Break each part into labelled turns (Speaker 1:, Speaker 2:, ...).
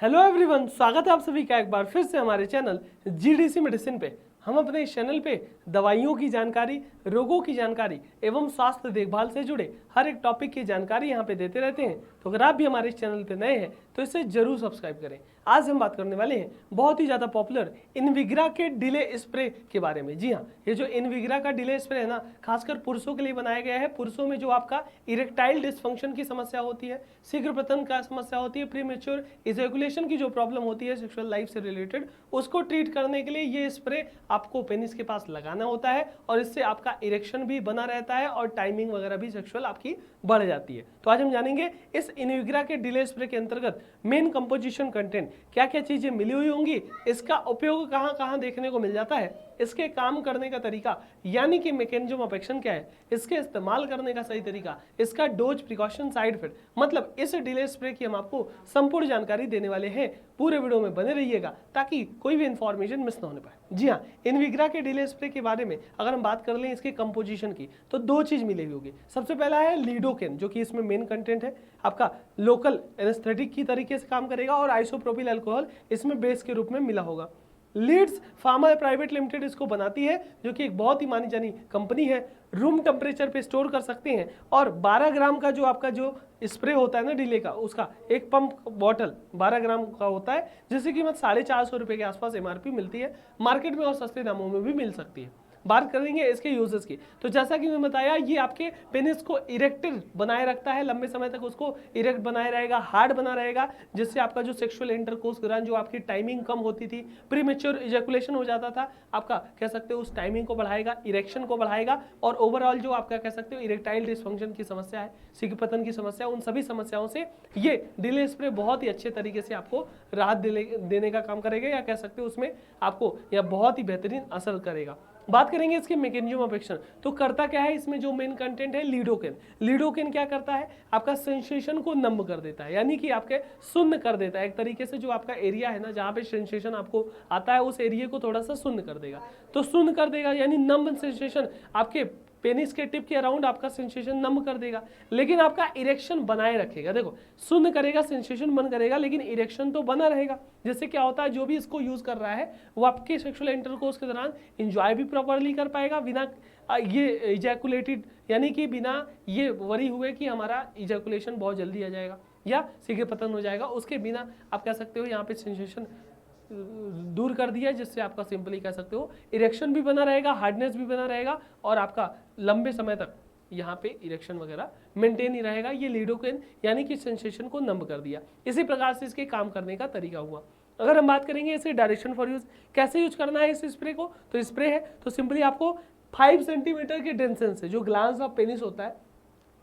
Speaker 1: Hello everyone, स्वागत है आप सभी का एक बार फिर से हमारे चैनल जीडीसी मेडिसिन पे। हम अपने इस चैनल पे दवाइयों की जानकारी, रोगों की जानकारी एवं स्वास्थ्य देखभाल से जुड़े हर एक टॉपिक की जानकारी यहाँ पे देते रहते हैं। तो अगर आप भी हमारे इस चैनल पे नए हैं तो इसे जरूर सब्सक्राइब करें। आज हम बात करने वाले हैं बहुत ही ज़्यादा पॉपुलर इनविग्रा के डिले स्प्रे के बारे में। जी हाँ, ये जो इनविग्रा का डिले स्प्रे है ना, खासकर पुरुषों के लिए बनाया गया है। पुरुषों में जो आपका इरेक्टाइल डिसफंक्शन की समस्या होती है, शीघ्र पतन का समस्या होती है, प्रीमेच्योर इजैकुलेशन की जो प्रॉब्लम होती है सेक्सुअल लाइफ से रिलेटेड, उसको ट्रीट करने के लिए ये स्प्रे आपको पेनिस के पास लगाना होता है और इससे आपका इरेक्शन भी बना रहता है और टाइमिंग वगैरह भी सेक्सुअल आपकी बढ़ जाती है। तो आज हम जानेंगे इस इनविग्रा के डिले स्प्रे के अंतर्गत मेन कंपोजिशन कंटेंट क्या क्या चीजें मिली हुई होंगी, इसका उपयोग कहां कहां देखने को मिल जाता है, इसके काम करने का तरीका यानी कि मैकेनिज्म ऑफ एक्शन क्या है, इसके इस्तेमाल करने का सही तरीका, इसका डोज, प्रिकॉशन, साइड इफेक्ट, मतलब इस डिले स्प्रे की हम आपको संपूर्ण जानकारी देने वाले हैं। पूरे वीडियो में बने रहिएगा ताकि कोई भी इंफॉर्मेशन मिस ना होने पाए। जी हाँ, इनविग्रा के डिले स्प्रे के बारे में अगर हम बात कर लें इसके कंपोजिशन की, तो दो चीज मिली हुई होगी। सबसे पहला है लिडोकेन, जो कि इसमें मेन कंटेंट है, आपका लोकल एनेस्थेटिक की तरीके से काम करेगा, और आइसोप्रोपिल अल्कोहल इसमें बेस के रूप में मिला होगा। लीड्स फार्मा प्राइवेट लिमिटेड इसको बनाती है, जो कि एक बहुत ही मानी जानी कंपनी है। रूम टेम्परेचर पे स्टोर कर सकते हैं, और 12 ग्राम का जो आपका जो स्प्रे होता है ना डिले का, उसका एक पंप बॉटल 12 ग्राम का होता है, जिसकी कीमत 450 रुपये के आसपास एमआरपी मिलती है मार्केट में, और सस्ते दामों में भी मिल सकती है। बात करेंगे इसके यूजेस की, तो जैसा कि मैंने बताया, ये आपके पेनिस को इरेक्टेड बनाए रखता है, लंबे समय तक उसको इरेक्ट बनाए रहेगा, हार्ड बना रहेगा, जिससे आपका जो सेक्सुअल इंटरकोर्स के दौरान जो आपकी टाइमिंग कम होती थी, प्रीमेच्योर इजैकुलेशन हो जाता था, आपका कह सकते हो उस टाइमिंग को बढ़ाएगा, इरेक्शन को बढ़ाएगा, और ओवरऑल जो आपका कह सकते हो इरेक्टाइल डिसफंक्शन की समस्या है, शीघ्र पतन की समस्या, उन सभी समस्याओं से ये डिले स्प्रे बहुत ही अच्छे तरीके से आपको राहत देने का काम करेगा, या कह सकते हो उसमें आपको यह बहुत ही बेहतरीन असर करेगा। बात करेंगे इसके मैकेनिज्म ऑफ एक्शन, तो करता क्या है, इसमें जो मेन कंटेंट है लिडोकेन। लिडोकेन क्या करता है, आपका सेंसेशन को नम कर देता है, यानी कि आपके शून्य कर देता है। एक तरीके से जो आपका एरिया है ना, जहाँ पे सेंसेशन आपको आता है, उस एरिया को थोड़ा सा शून्य कर देगा। तो शून्य कर देगा यानी नम सेंसेशन, आपके पेनिस के टिप के अराउंड आपका सेंसेशन नम कर देगा, लेकिन आपका इरेक्शन बनाए रखेगा। देखो, शून्य करेगा, सेंसेशन बंद करेगा, लेकिन इरेक्शन तो बना रहेगा। जिससे क्या होता है, जो भी इसको यूज कर रहा है वो आपके सेक्सुअल इंटरकोर्स के दौरान एंजॉय भी प्रॉपरली कर पाएगा, बिना ये इजैकुलेटेड, यानी कि बिना ये वरी हुए कि हमारा इजैकुलेशन बहुत जल्दी आ जाएगा या शीघ्र पतन हो जाएगा, उसके बिना आप कह सकते हो यहाँ पे सेंसेशन दूर कर दिया, जिससे आपका सिंपली कह सकते हो इरेक्शन भी बना रहेगा, हार्डनेस भी बना रहेगा, और आपका लंबे समय तक यहाँ पे इरेक्शन वगैरह मेंटेन ही रहेगा। ये लिडोकेन यानी कि सेंसेशन को नम कर दिया। इसी प्रकार से इसके काम करने का तरीका हुआ। अगर हम बात करेंगे इसके डायरेक्शन फॉर यूज, कैसे यूज करना है इस स्प्रे को, तो स्प्रे है तो सिंपली आपको 5 सेंटीमीटर के डिस्टेंस से, जो ग्लांस ऑफ पेनिस होता है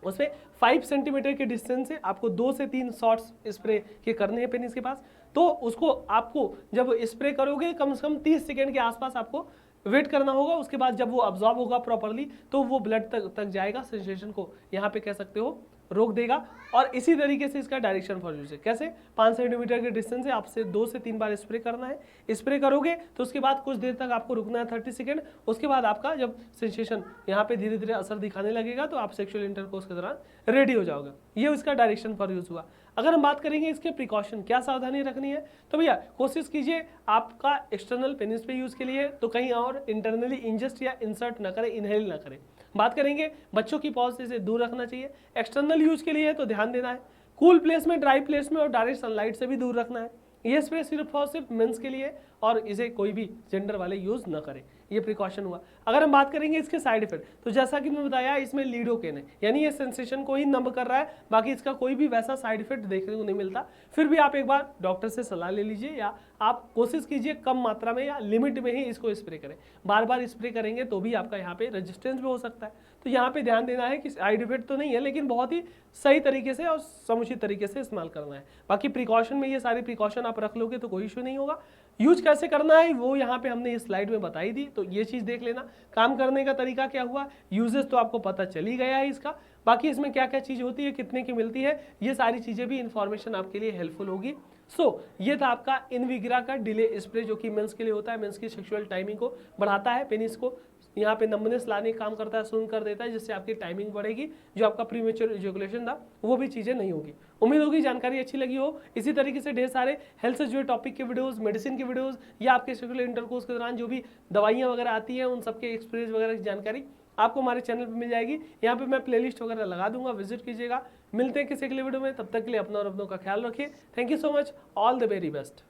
Speaker 1: उसमें 5 सेंटीमीटर के डिस्टेंस से आपको 2 से 3 शॉट्स स्प्रे के करने हैं पेनिस के पास। तो उसको आपको जब स्प्रे करोगे कम से कम 30 सेकेंड के आसपास आपको वेट करना होगा। उसके बाद जब वो अब्जॉर्ब होगा प्रॉपरली, तो वो ब्लड तक जाएगा, सेंसेशन को यहाँ पे कह सकते हो रोक देगा। और इसी तरीके से इसका डायरेक्शन फॉर यूज है, कैसे 5 सेंटीमीटर के डिस्टेंस से आपसे 2 से 3 बार स्प्रे करना है। स्प्रे करोगे तो उसके बाद कुछ देर तक आपको रुकना है, 30 सेकेंड। उसके बाद आपका जब सेंसेशन यहाँ पे धीरे धीरे असर दिखाने लगेगा, तो आप सेक्सुअल इंटरकोर्स के दौरान रेडी हो जाओगे। ये इसका डायरेक्शन फॉर यूज हुआ। अगर हम बात करेंगे इसके प्रिकॉशन, क्या सावधानी रखनी है, तो भैया कोशिश कीजिए आपका एक्सटर्नल पेनिस पे यूज के लिए तो कहीं और इंटरनली इंजेस्ट या इंसर्ट ना करें, इनहेल ना करें। बात करेंगे बच्चों की पॉज से दूर रखना चाहिए। एक्सटर्नल यूज के लिए तो ध्यान देना है, कूल प्लेस में, ड्राई प्लेस में, और डायरेक्ट सनलाइट से भी दूर रखना है। ये स्प्रे सिर्फ और सिर्फ मेंस के लिए, और इसे कोई भी जेंडर वाले यूज न करें। ये प्रिकॉशन हुआ। अगर हम बात करेंगे इसके साइड इफेक्ट, तो जैसा कि मैं बताया, इसमें लिडोकेन है, यानी ये सेंसेशन को ही नम कर रहा है, बाकी इसका कोई भी वैसा साइड इफेक्ट देखने को नहीं मिलता। फिर भी आप एक बार डॉक्टर से सलाह ले लीजिए, या आप कोशिश कीजिए कम मात्रा में या लिमिट में ही इसको स्प्रे करें। बार बार स्प्रे करेंगे तो भी आपका यहाँ पे रेजिस्टेंस भी हो सकता है। तो यहाँ पे ध्यान देना है कि साइड इफेक्ट तो नहीं है, लेकिन बहुत ही सही तरीके से और समुचित तरीके से इस्तेमाल करना है। बाकी प्रिकॉशन में ये सारी प्रिकॉशन आप रख लोगे तो कोई इशू नहीं होगा। यूज कैसे करना है वो यहाँ पे हमने इस स्लाइड में बताई दी, तो ये चीज देख लेना। काम करने का तरीका क्या हुआ, यूजेस तो आपको पता चल ही गया है इसका। बाकी इसमें क्या क्या चीज होती है, कितने की मिलती है, ये सारी चीजें भी इंफॉर्मेशन आपके लिए हेल्पफुल होगी। ये था आपका इनविग्रा का डिले स्प्रे, जो कि मेंस के लिए होता है। मेंस की सेक्सुअल टाइमिंग को बढ़ाता है, पेनिस को यहाँ पे नंबनेस लाने का काम करता है, सुन कर देता है, जिससे आपकी टाइमिंग बढ़ेगी, जो आपका प्रीमेच्योर इजैकुलेशन था वो भी चीज़ें नहीं होगी। उम्मीद होगी जानकारी अच्छी लगी हो। इसी तरीके से ढेर सारे हेल्थ से जुड़े टॉपिक के वीडियोस, मेडिसिन के वीडियोस या आपके सेक्सुअल इंटरकोर्स के दौरान जो भी दवाइयाँ वगैरह आती हैं उन सबके एक्सपीरियंस वगैरह की जानकारी आपको हमारे चैनल पर मिल जाएगी। यहाँ पे मैं प्लेलिस्ट वगैरह लगा दूंगा, विजिट कीजिएगा। मिलते हैं किसी अगले वीडियो में, तब तक के लिए अपना और अपनों का ख्याल रखिए। Thank you so much, all the very best.